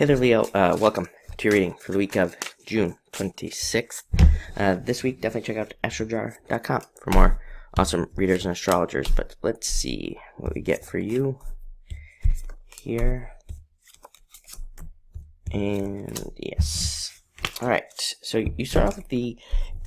Hey there, Leo. Welcome to your reading for the week of June 26th. This week, definitely check out astrojar.com for more awesome readers and astrologers. But let's see what we get for you here. And yes. All right. So you start off with the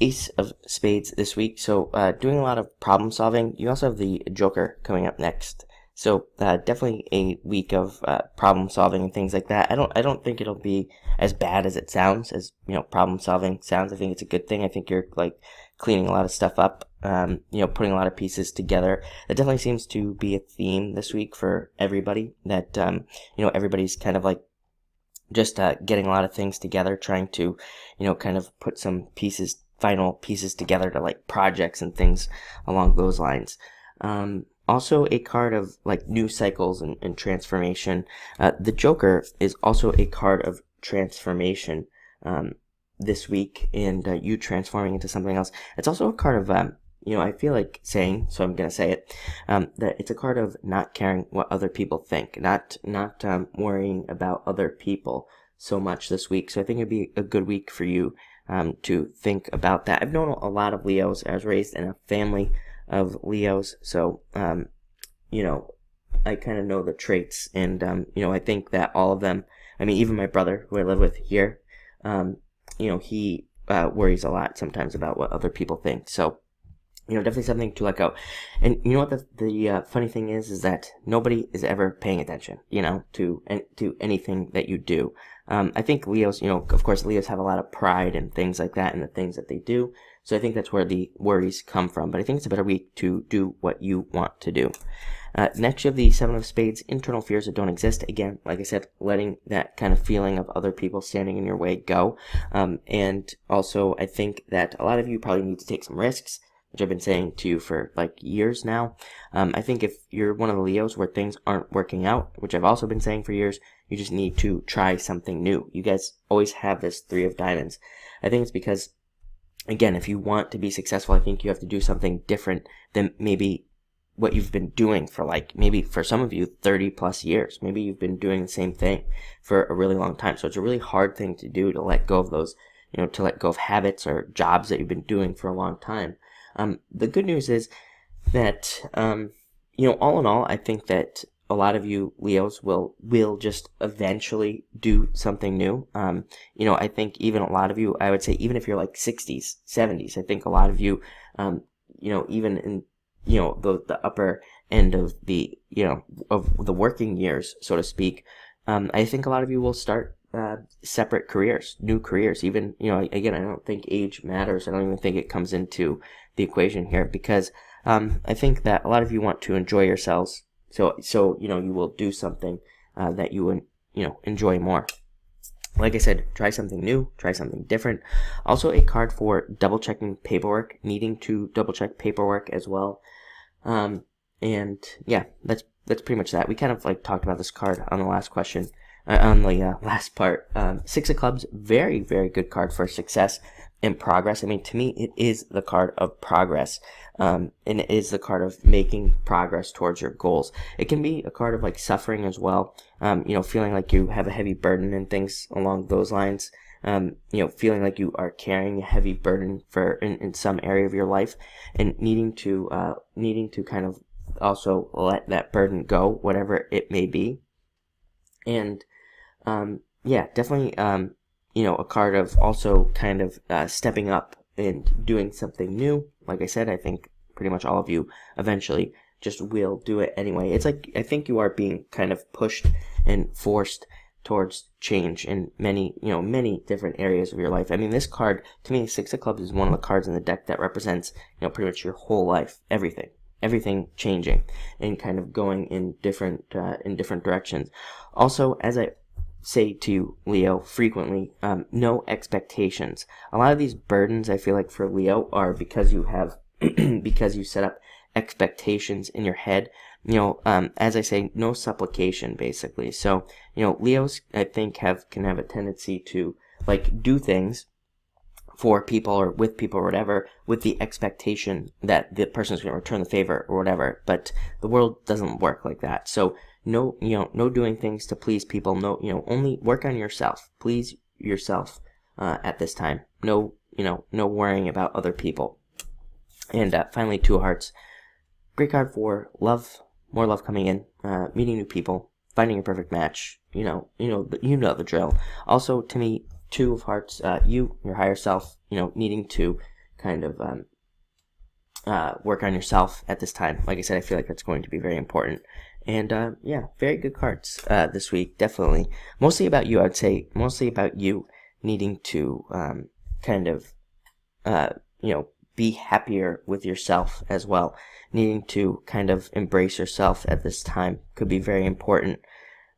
Ace of Spades this week. So doing a lot of problem solving. You also have the Joker coming up next. So definitely a week of problem solving and things like that. I don't think it'll be as bad as it sounds, as problem solving sounds. I think it's a good thing. I think you're like cleaning a lot of stuff up, putting a lot of pieces together. That definitely seems to be a theme this week for everybody. That everybody's kind of like just getting a lot of things together, trying to kind of put some final pieces together to like projects and things along those lines. Also a card of like new cycles and transformation. The Joker is also a card of transformation this week, and you transforming into something else. It's also a card of, I feel like saying, so I'm going to say it, that it's a card of not caring what other people think, not worrying about other people so much this week. So I think it'd be a good week for you to think about that. I've known a lot of Leos. I was raised in a family of Leos, so I kind of know the traits, and I think that all of them, even my brother who I live with here, he worries a lot sometimes about what other people think. So definitely something to let go. And you know what the funny thing is that nobody is ever paying attention to anything that you do. I think Leos, of course Leos have a lot of pride and things like that in the things that they do. So I think that's where the worries come from. But I think it's a better week to do what you want to do. Next, you have the Seven of Spades, internal fears that don't exist. Again, like I said, letting that kind of feeling of other people standing in your way go. And also, I think that a lot of you probably need to take some risks, which I've been saying to you for like years now. I think if you're one of the Leos where things aren't working out, which I've also been saying for years, you just need to try something new. You guys always have this Three of Diamonds. I think it's because, again, if you want to be successful, I think you have to do something different than maybe what you've been doing for maybe for some of you 30 plus years. Maybe you've been doing the same thing for a really long time. So it's a really hard thing to do, to let go of those, to let go of habits or jobs that you've been doing for a long time. The good news is that, all in all, I think that a lot of you Leos will just eventually do something new. I think even a lot of you, I would say even if you're like 60s, 70s, I think a lot of you, even in, the upper end of the, of the working years, so to speak, I think a lot of you will start separate careers, new careers. Even, again, I don't think age matters. I don't even think it comes into the equation here, because I think that a lot of you want to enjoy yourselves. So you will do something that you would, enjoy more. Like I said, try something new, try something different. Also a card for double checking paperwork, needing to double check paperwork as well. And yeah, that's pretty much that. We kind of like talked about this card on the last question, on the last part. Six of Clubs, very, very good card for success and progress. To me, it is the card of progress. And it is the card of making progress towards your goals. It can be a card of like suffering as well. Feeling like you have a heavy burden and things along those lines. Feeling like you are carrying a heavy burden in some area of your life, and needing to kind of also let that burden go, whatever it may be. And definitely a card of also kind of stepping up and doing something new. Like I said, I think pretty much all of you eventually just will do it anyway. It's like, I think you are being kind of pushed and forced towards change in many different areas of your life. this card, to me, Six of Clubs is one of the cards in the deck that represents, pretty much your whole life, everything changing and kind of going in different directions. Also, as I say to Leo frequently, no expectations. A lot of these burdens, I feel like, for Leo are because you have because you set up expectations in your head. As I say, no supplication, basically. So, Leos, I think, can have a tendency to like do things for people or with people or whatever, with the expectation that the person's going to return the favor or whatever. But the world doesn't work like that. So, no, no doing things to please people. No, only work on yourself. Please yourself at this time. No, no worrying about other people. And finally, Two of Hearts. Great card for love, more love coming in, meeting new people, finding a perfect match. You know the drill. Also, to me, Two of Hearts, your higher self, needing to kind of work on yourself at this time. Like I said, I feel like that's going to be very important. And yeah, very good cards this week, definitely. Mostly about you, I would say. Mostly about you needing to kind of, be happier with yourself as well. Needing to kind of embrace yourself at this time could be very important.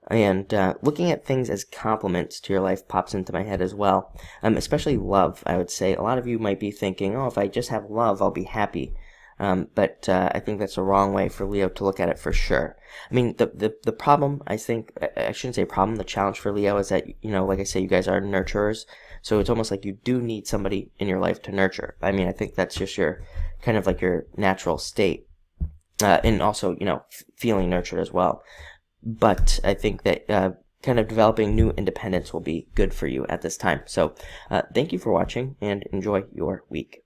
And looking at things as compliments to your life pops into my head as well. Especially love, I would say. A lot of you might be thinking, oh, if I just have love, I'll be happy. But I think that's a wrong way for Leo to look at it for sure. I mean, the problem, I think, I shouldn't say problem, the challenge for Leo is that, like I say, you guys are nurturers. So it's almost like you do need somebody in your life to nurture. I mean, I think that's just your kind of like your natural state. And also, feeling nurtured as well. But I think that kind of developing new independence will be good for you at this time. So thank you for watching and enjoy your week.